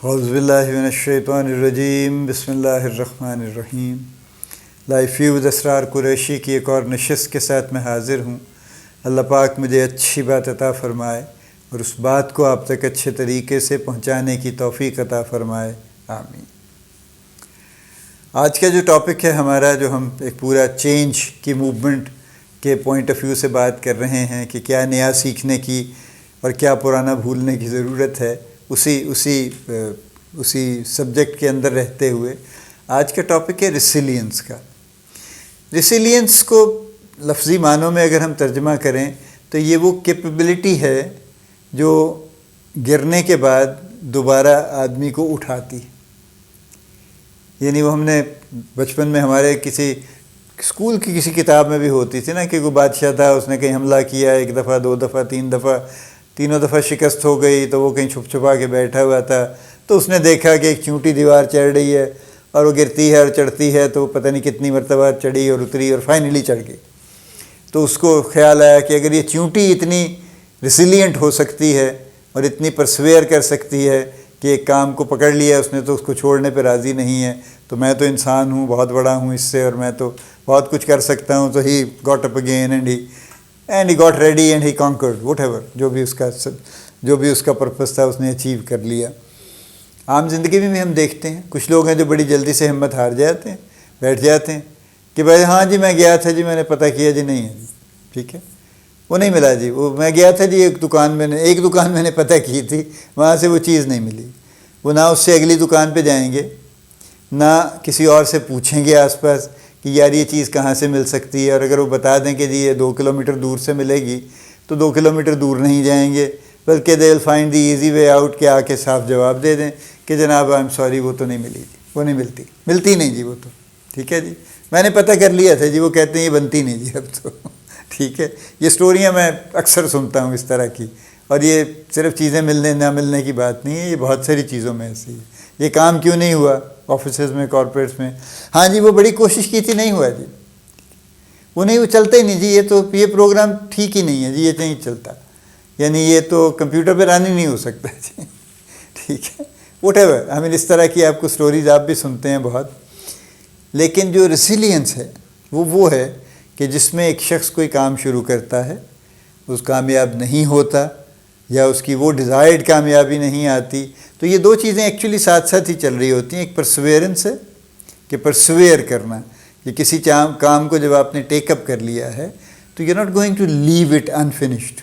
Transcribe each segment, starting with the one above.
اعوذ باللہ من الشیطان الرجیم، بسم اللہ الرحمن الرحیم۔ لائف ویوز اسرار قریشی کی ایک اور نشست کے ساتھ میں حاضر ہوں۔ اللہ پاک مجھے اچھی بات عطا فرمائے اور اس بات کو آپ تک اچھے طریقے سے پہنچانے کی توفیق عطا فرمائے، آمین۔ آج کا جو ٹاپک ہے ہمارا، جو ہم ایک پورا چینج کی موومنٹ کے پوائنٹ آف ویو سے بات کر رہے ہیں کہ کیا نیا سیکھنے کی اور کیا پرانا بھولنے کی ضرورت ہے، اسی سبجیکٹ کے اندر رہتے ہوئے آج کا ٹاپک ہے ریسیلینس کا۔ ریسیلینس کو لفظی معنوں میں اگر ہم ترجمہ کریں تو یہ وہ کیپیبلٹی ہے جو گرنے کے بعد دوبارہ آدمی کو اٹھاتی ہے۔ یعنی وہ ہم نے بچپن میں ہمارے کسی اسکول کی کسی کتاب میں بھی ہوتی تھی نا کہ کوئی بادشاہ تھا، اس نے کہیں حملہ کیا، ایک دفعہ، دو دفعہ، تین دفعہ، تینوں دفعہ شکست ہو گئی تو وہ کہیں چھپ چھپا کے بیٹھا ہوا تھا، تو اس نے دیکھا کہ ایک چونٹی دیوار چڑھ رہی ہے اور وہ گرتی ہے اور چڑھتی ہے، تو پتہ نہیں کتنی مرتبہ چڑھی اور اتری اور فائنلی چڑھ گئی۔ تو اس کو خیال آیا کہ اگر یہ چونٹی اتنی ریسیلینٹ ہو سکتی ہے اور اتنی پرسویئر کر سکتی ہے کہ ایک کام کو پکڑ لیا اس نے تو اس کو چھوڑنے پہ راضی نہیں ہے، تو میں تو انسان ہوں، بہت بڑا ہوں اس سے، اور میں تو بہت کچھ کر سکتا ہوں۔ تو he got up again and he got ready and he conquered what ever, جو بھی اس کا پرپس تھا اس نے اچیو کر لیا۔ عام زندگی میں ہم دیکھتے ہیں کچھ لوگ ہیں جو بڑی جلدی سے ہمت ہار جاتے ہیں، بیٹھ جاتے ہیں کہ بھائی ہاں جی میں گیا تھا جی، میں نے پتہ کیا جی، نہیں ہے جی، ٹھیک ہے، وہ نہیں ملا جی، وہ میں گیا تھا جی ایک دکان میں نے پتہ کی تھی، وہاں سے وہ چیز نہیں ملی۔ وہ نہ اس سے اگلی دکان پہ جائیں گے، نہ کسی اور سے پوچھیں گے آس پاس کہ یار یہ چیز کہاں سے مل سکتی ہے، اور اگر وہ بتا دیں کہ جی یہ 2 کلومیٹر دور سے ملے گی تو 2 کلومیٹر دور نہیں جائیں گے، بلکہ they will find the easy way out, کہ آ کے صاف جواب دے دیں کہ جناب آئی ایم سوری، وہ تو نہیں ملی جی، وہ نہیں ملتی نہیں جی، وہ تو ٹھیک ہے جی، میں نے پتہ کر لیا تھا جی، وہ کہتے ہیں یہ بنتی نہیں جی اب تو ٹھیک ہے۔ یہ سٹوریاں میں اکثر سنتا ہوں اس طرح کی، اور یہ صرف چیزیں ملنے نہ ملنے کی بات نہیں ہے، یہ بہت ساری چیزوں میں ایسی ہے۔ یہ کام کیوں نہیں ہوا آفیسز میں، کارپوریٹس میں، ہاں جی وہ بڑی کوشش کی تھی، نہیں ہوا جی، وہ چلتا ہی نہیں جی، یہ پروگرام ٹھیک ہی نہیں ہے جی، یہ نہیں چلتا، یعنی یہ تو کمپیوٹر پہ رن ہی نہیں ہو سکتا جی، ٹھیک ہے، واٹ ایور۔ اس طرح کی آپ کو سٹوریز آپ بھی سنتے ہیں بہت۔ لیکن جو ریسیلینس ہے وہ ہے کہ جس میں ایک شخص کوئی کام شروع کرتا ہے، اس کامیاب نہیں ہوتا یا اس کی وہ ڈیزائرڈ کامیابی نہیں آتی، تو یہ دو چیزیں ایکچولی ساتھ ساتھ ہی چل رہی ہوتی ہیں۔ ایک پرسویئرنس ہے کہ پرسویئر کرنا، کہ کسی کام کو جب آپ نے ٹیک اپ کر لیا ہے تو you not going to leave it unfinished,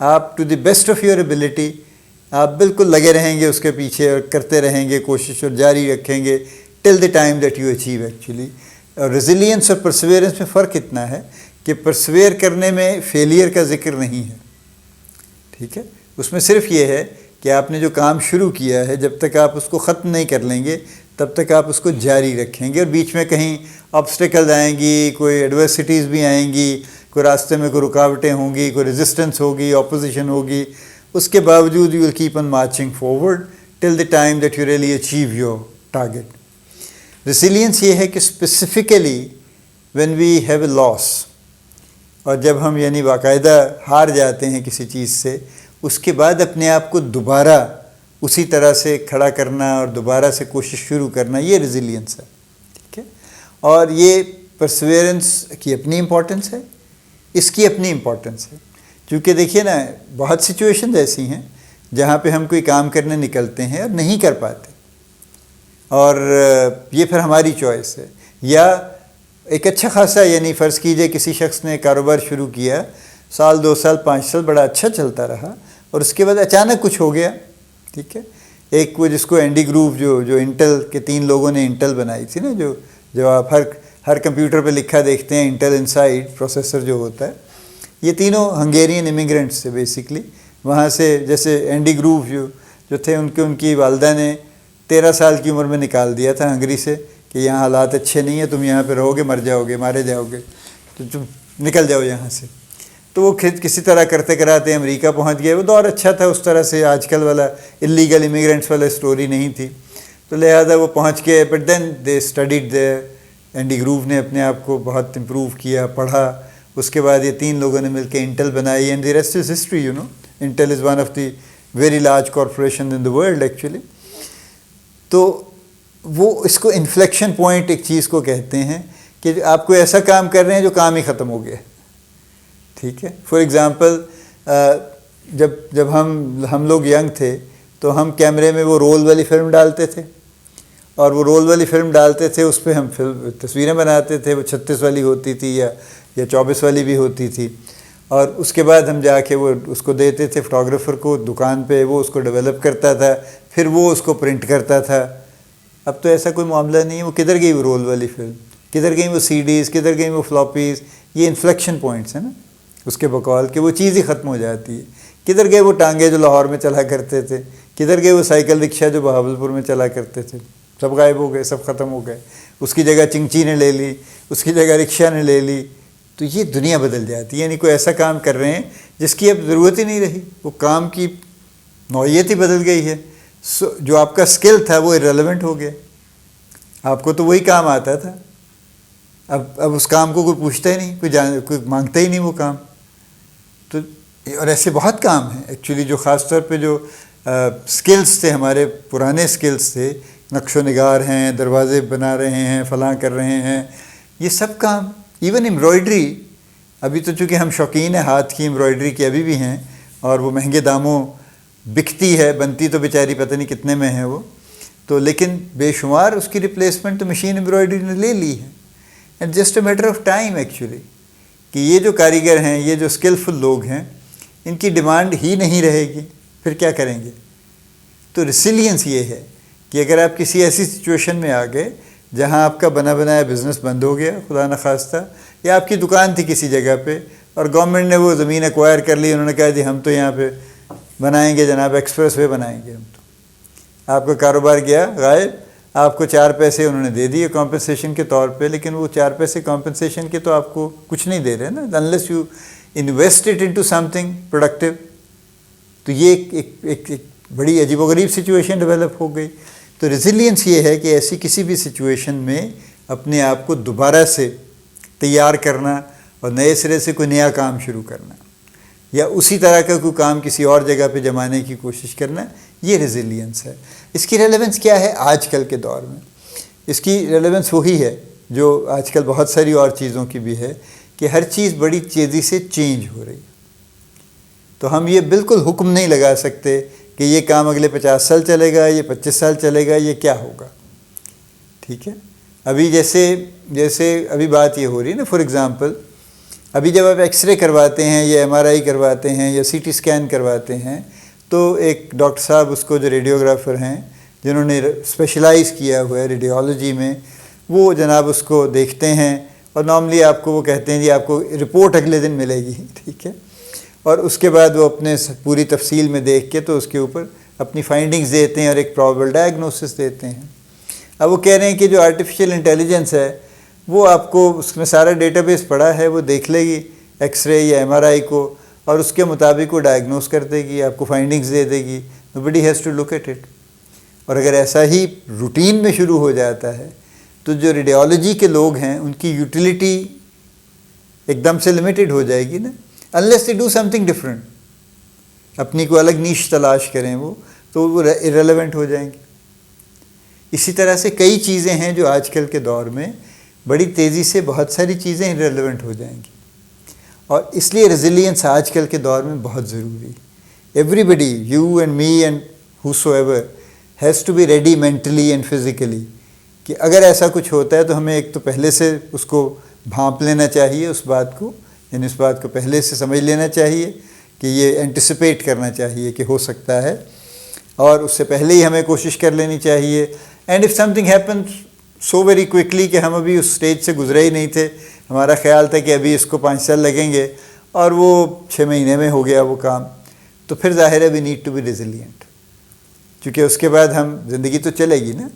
آپ to the best of your ability آپ بالکل لگے رہیں گے اس کے پیچھے اور کرتے رہیں گے کوشش، اور جاری رکھیں گے till the time that you achieve actually. اور ریزیلینس اور پرسویئرنس میں فرق اتنا ہے کہ پرسویئر کرنے میں فیلئر کا ذکر نہیں ہے، ٹھیک ہے، اس میں صرف یہ ہے کہ آپ نے جو کام شروع کیا ہے جب تک آپ اس کو ختم نہیں کر لیں گے تب تک آپ اس کو جاری رکھیں گے، اور بیچ میں کہیں آبسٹیکلز آئیں گی، کوئی ایڈورسٹیز بھی آئیں گی، کوئی راستے میں کوئی رکاوٹیں ہوں گی، کوئی ریزسٹنس ہوگی، اپوزیشن ہوگی، اس کے باوجود you will keep on marching forward till the time that you really achieve your target. Resilience یہ ہے کہ specifically when we have a loss, اور جب ہم باقاعدہ ہار جاتے ہیں کسی چیز سے، اس کے بعد اپنے آپ کو دوبارہ اسی طرح سے کھڑا کرنا اور دوبارہ سے کوشش شروع کرنا، یہ ریزیلینس ہے، ٹھیک ہے۔ اور یہ پرسویئرنس کی اپنی امپورٹنس ہے، اس کی اپنی امپورٹنس ہے، کیونکہ دیکھیے نا بہت سچویشنز ایسی ہیں جہاں پہ ہم کوئی کام کرنے نکلتے ہیں اور نہیں کر پاتے، اور یہ پھر ہماری چوائس ہے، یا ایک اچھا خاصا فرض کیجئے کسی شخص نے کاروبار شروع کیا، 1 2 سال 5 سال بڑا اچھا چلتا رہا، اور اس کے بعد اچانک کچھ ہو گیا، ٹھیک ہے۔ ایک وہ جس کو اینڈی گروو جو انٹل کے 3 لوگوں نے انٹل بنائی تھی نا، جو آپ ہر کمپیوٹر پہ لکھا دیکھتے ہیں، انٹل انسائڈ پروسیسر جو ہوتا ہے، یہ تینوں ہنگیرین امیگرینٹس تھے بیسکلی، وہاں سے جیسے اینڈی گروو جو تھے ان کی والدہ نے 13 سال کی عمر میں نکال دیا تھا ہنگری سے کہ یہاں حالات اچھے نہیں ہیں، تم یہاں پہ رہو گے مر جاؤ گے، مارے جاؤ گے، تو تم نکل جاؤ یہاں سے۔ تو وہ کسی طرح کرتے کراتے امریکہ پہنچ گئے۔ وہ دور اچھا تھا، اس طرح سے آج کل والا اللیگل امیگرینٹس والا سٹوری نہیں تھی، تو لہذا وہ پہنچ گئے، but then they studied there. Andy Grove نے اپنے آپ کو بہت امپروو کیا، پڑھا، اس کے بعد یہ 3 لوگوں نے مل کے انٹل بنائی، and the rest is history, until is one of the very large corporation in the world actually. تو وہ اس کو انفلیکشن پوائنٹ ایک چیز کو کہتے ہیں کہ آپ کوئی ایسا کام کر رہے ہیں جو کام ہی ختم ہو گیا. ٹھیک ہے. فار ایگزامپل جب ہم لوگ ینگ تھے تو ہم کیمرے میں وہ رول والی فلم ڈالتے تھے, اور وہ رول والی فلم ڈالتے تھے, اس پہ ہم تصویریں بناتے تھے. وہ 36 والی ہوتی تھی یا 24 والی بھی ہوتی تھی, اور اس کے بعد ہم جا کے وہ اس کو دیتے تھے فوٹوگرافر کو دکان پہ, وہ اس کو ڈیولپ کرتا تھا, پھر وہ اس کو پرنٹ کرتا تھا. اب تو ایسا کوئی معاملہ نہیں ہے. وہ کدھر گئی وہ رول والی فلم, کدھر گئیں وہ سی ڈیز, کدھر گئیں وہ فلاپیز. یہ انفلیکشن پوائنٹس ہیں نا اس کے بقول کہ وہ چیز ہی ختم ہو جاتی ہے. کدھر گئے وہ ٹانگے جو لاہور میں چلا کرتے تھے, کدھر گئے وہ سائیکل رکشا جو بہاولپور میں چلا کرتے تھے, سب غائب ہو گئے, سب ختم ہو گئے. اس کی جگہ چنگچی نے لے لی, اس کی جگہ رکشا نے لے لی. تو یہ دنیا بدل جاتی ہے. یعنی کوئی ایسا کام کر رہے ہیں جس کی اب ضرورت ہی نہیں رہی, وہ کام کی نوعیت ہی بدل گئی ہے. جو آپ کا اسکل تھا وہ ارریلیونٹ ہو گیا. آپ کو تو وہی کام آتا تھا, اب اس کام کو کوئی پوچھتا ہی نہیں, کوئی مانگتا ہی نہیں وہ کام. تو اور ایسے بہت کام ہیں ایکچولی جو خاص طور پہ جو سکلز تھے, ہمارے پرانے سکلز تھے, نقش و نگار ہیں, دروازے بنا رہے ہیں, فلاں کر رہے ہیں, یہ سب کام. ایون ایمبرائڈری, ابھی تو چونکہ ہم شوقین ہیں ہاتھ کی ایمبرائڈری کے ابھی بھی ہیں, اور وہ مہنگے داموں بکتی ہے, بنتی تو بیچاری پتہ نہیں کتنے میں ہے وہ تو, لیکن بے شمار اس کی ریپلیسمنٹ تو مشین ایمبرائڈری نے لے لی ہے. And just a matter of time actually کہ یہ جو کاریگر ہیں, یہ جو اسکلفل لوگ ہیں, ان کی ڈیمانڈ ہی نہیں رہے گی, پھر کیا کریں گے؟ تو ریسیلینس یہ ہے کہ اگر آپ کسی ایسی سچویشن میں آ گئے جہاں آپ کا بنا بنایا بزنس بند ہو گیا خدا نخواستہ, یا آپ کی دکان تھی کسی جگہ پہ اور گورنمنٹ نے وہ زمین ایکوائر کر لی, انہوں نے کہا جی ہم تو یہاں پہ بنائیں گے جناب, ایکسپریس وے بنائیں گے ہم. تو آپ کا کاروبار گیا غائب, آپ کو 4 پیسے انہوں نے دے دیے کمپنسیشن کے طور پہ, لیکن وہ 4 پیسے کمپنسیشن کے تو آپ کو کچھ نہیں دے رہے نا, unless you invest it into some thing productive. تو یہ ایک بڑی عجیب و غریب سچویشن ڈیولپ ہو گئی. تو ریزیلینس یہ ہے کہ ایسی کسی بھی سچویشن میں اپنے آپ کو دوبارہ سے تیار کرنا اور نئے سرے سے کوئی نیا کام شروع کرنا, یا اسی طرح کا کوئی کام کسی اور جگہ پہ جمانے کی کوشش کرنا, یہ ریزیلینس ہے. اس کی ریلیونس کیا ہے آج کل کے دور میں؟ اس کی ریلیونس وہی ہے جو آج کل بہت ساری اور چیزوں کی بھی ہے کہ ہر چیز بڑی تیزی سے چینج ہو رہی ہے. تو ہم یہ بالکل حکم نہیں لگا سکتے کہ یہ کام اگلے 50 سال چلے گا, یہ 25 سال چلے گا, یہ کیا ہوگا. ٹھیک ہے. ابھی جیسے ابھی بات یہ ہو رہی ہے نا, فار ایگزامپل ابھی جب آپ ایکس رے کرواتے ہیں یا ایم آر آئی کرواتے ہیں یا سی ٹی اسکین کرواتے ہیں, تو ایک ڈاکٹر صاحب اس کو جو ریڈیوگرافر ہیں جنہوں نے اسپیشلائز کیا ہوا ہے ریڈیولوجی میں, وہ جناب اس کو دیکھتے ہیں, اور نارملی آپ کو وہ کہتے ہیں جی آپ کو رپورٹ اگلے دن ملے گی. ٹھیک ہے. اور اس کے بعد وہ اپنے پوری تفصیل میں دیکھ کے تو اس کے اوپر اپنی فائنڈنگز دیتے ہیں اور ایک پرابیبل ڈائگنوسس دیتے ہیں. اب وہ کہہ رہے ہیں کہ جو آرٹیفیشیل انٹیلیجنس ہے وہ آپ کو اس میں سارا ڈیٹا بیس پڑا ہے, وہ دیکھ لے گی ایکس رے یا ایم آر آئی کو, اور اس کے مطابق وہ ڈائگنوز کر دے گی, آپ کو فائنڈنگز دے دے گی. Nobody has to look at it. اور اگر ایسا ہی روٹین میں شروع ہو جاتا ہے تو جو ریڈیولوجی کے لوگ ہیں ان کی یوٹیلیٹی ایک دم سے لمیٹڈ ہو جائے گی نا, unless they do something different. اپنی کو الگ نیش تلاش کریں وہ, تو وہ irrelevant ہو جائیں گے. اسی طرح سے کئی چیزیں ہیں جو آج کل کے دور میں بڑی تیزی سے بہت ساری چیزیں irrelevant ہو جائیں گی, اور اس لیے ریزیلینس آج کل کے دور میں بہت ضروری. Everybody, you and me and whosoever has to be ready mentally and physically, کہ اگر ایسا کچھ ہوتا ہے تو ہمیں ایک تو پہلے سے اس کو بھانپ لینا چاہیے, اس بات کو, یعنی اس بات کو پہلے سے سمجھ لینا چاہیے کہ یہ اینٹیسپیٹ کرنا چاہیے کہ ہو سکتا ہے, اور اس سے پہلے ہی ہمیں کوشش کر لینی چاہیے. And if some thing happens so very quickly کہ ہم ابھی اس اسٹیج سے گزرے ہی نہیں تھے, ہمارا خیال تھا کہ ابھی اس کو 5 سال لگیں گے اور وہ 6 مہینے میں ہو گیا وہ کام, تو پھر ظاہر ہے we need to be resilient. چونکہ اس کے بعد ہم زندگی تو چلے گی نا,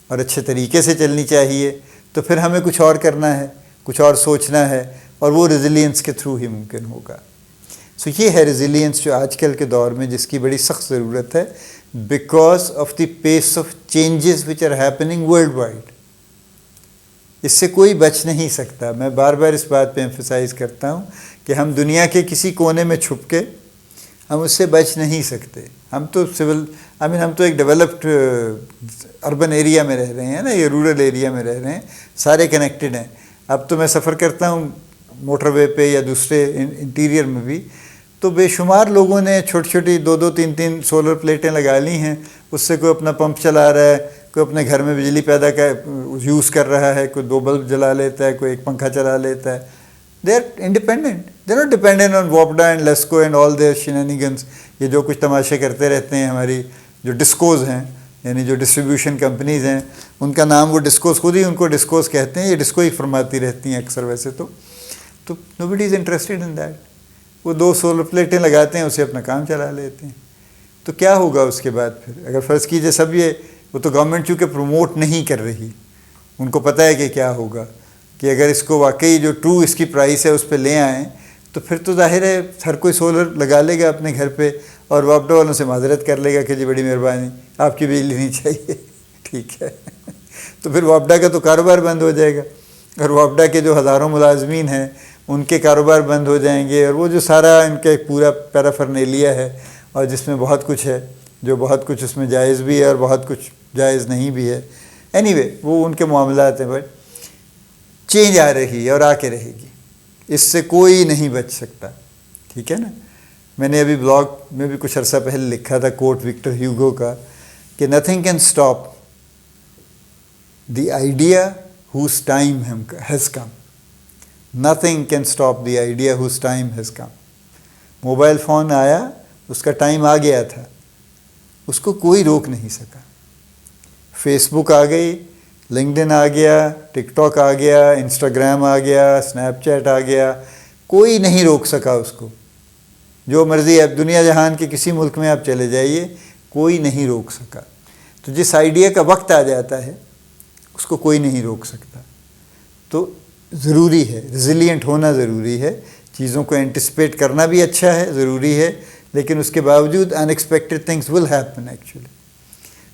اور اچھے طریقے سے چلنی چاہیے, تو پھر ہمیں کچھ اور کرنا ہے, کچھ اور سوچنا ہے, اور وہ ریزیلینس کے تھرو ہی ممکن ہوگا. سو یہ ہے ریزیلینس جو آج کل کے دور میں جس کی بڑی سخت ضرورت ہے, because of the pace of changes which are happening worldwide. اس سے کوئی بچ نہیں سکتا. میں بار بار اس بات پہ ایمفسائز کرتا ہوں کہ ہم دنیا کے کسی کونے میں چھپ کے ہم اس سے بچ نہیں سکتے. ہم تو ہم تو ایک ڈیولپڈ اربن ایریا میں رہ رہے ہیں نا، یہ رورل ایریا میں رہ رہے ہیں، سارے کنیکٹڈ ہیں. اب تو میں سفر کرتا ہوں موٹر وے پہ یا دوسرے انٹیریئر میں بھی، تو بے شمار لوگوں نے چھوٹی چھوٹی 2-2 3-3 سولر پلیٹیں لگا لی ہیں. اس سے کوئی اپنا پمپ چلا رہا ہے، کوئی اپنے گھر میں بجلی پیدا یوز کر رہا ہے، کوئی 2 بلب جلا لیتا ہے، کوئی ایک پنکھا چلا لیتا ہے. They are independent, they are not dependent on ووپڈا and LESCO and all their shenanigans. یہ جو کچھ تماشے کرتے رہتے ہیں ہماری جو ڈسکوز ہیں، یعنی جو ڈسٹریبیوشن کمپنیز ہیں، ان کا نام وہ ڈسکوز، خود ہی ان کو ڈسکوز کہتے ہیں، یہ ڈسکو ہی فرماتی رہتی ہیں اکثر. ویسے تو نو بڈی از انٹرسٹڈ ان دیٹ. وہ 2 سولر پلیٹیں لگاتے ہیں، اسے اپنا کام چلا لیتے ہیں. تو کیا ہوگا اس کے بعد پھر؟ اگر فرض کیجئے سب یہ، وہ تو گورنمنٹ چونکہ پروموٹ نہیں کر رہی، ان کو پتہ ہے کہ کیا ہوگا، کہ اگر اس کو واقعی جو ٹرو اس کی پرائس ہے اس پہ لے آئیں تو پھر تو ظاہر ہے ہر کوئی سولر لگا لے گا اپنے گھر پہ، اور وابڈا والوں سے معذرت کر لے گا کہ جی بڑی مہربانی آپ کی بجلی نہیں چاہیے. ٹھیک ہے. تو پھر وابڈا کا تو کاروبار بند ہو جائے گا، اور وابڈا کے جو ہزاروں ملازمین ہیں ان کے کاروبار بند ہو جائیں گے، اور وہ جو سارا ان کا ایک پورا پیرافرنیلیا ہے، اور جس میں بہت کچھ ہے، جو بہت کچھ اس میں جائز بھی ہے اور بہت کچھ جائز نہیں بھی ہے. اینی وے وہ ان کے معاملات ہیں. بٹ چینج آ رہی ہے اور آ کے رہے گی، اس سے کوئی نہیں بچ سکتا. ٹھیک ہے نا. میں نے ابھی بلاگ میں بھی کچھ عرصہ پہلے لکھا تھا کوٹ وکٹر ہیوگو کا، کہ nothing can stop the idea whose time has come. Nothing can stop the idea whose time has come. Mobile phone آیا، اس کا ٹائم آ گیا تھا، اس کو کوئی روک نہیں سکا. فیس بک آ گئی، لنکڈن آ گیا، ٹک ٹاک آ گیا، انسٹاگرام آ گیا، اسنیپ چیٹ آ گیا، کوئی نہیں روک سکا اس کو. جو مرضی آپ دنیا جہان کے کسی ملک میں آپ چلے جائیے، کوئی نہیں روک سکا. تو جس آئیڈیا کا وقت آ جاتا ہے اس کو کوئی نہیں روک سکتا. تو ضروری ہے، ریزیلینٹ ہونا ضروری ہے، چیزوں کو اینٹسپیٹ کرنا بھی اچھا ہے، ضروری ہے، لیکن اس کے باوجود unexpected things will happen actually.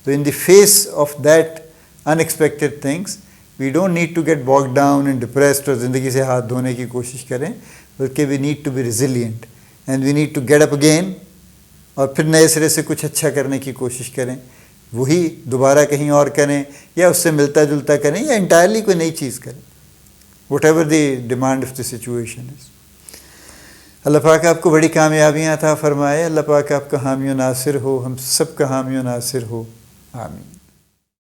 تو in the face of that unexpected things we don't need to get bog down and depressed اور زندگی سے ہاتھ دھونے کی کوشش کریں، بلکہ we need to be resilient and we need to get up again, اور پھر نئے سرے سے کچھ اچھا کرنے کی کوشش کریں. وہی دوبارہ کہیں اور کریں، یا اس سے ملتا جلتا کریں، یا انٹائرلی کوئی نئی چیز کریں. Whatever the demand of the situation is. اللہ پاک آپ کو بڑی کامیابیاں عطا فرمائے. اللہ پاک آپ کا حامی و ناصر ہو، ہم سب کا حامی و ناصر ہو. آمین.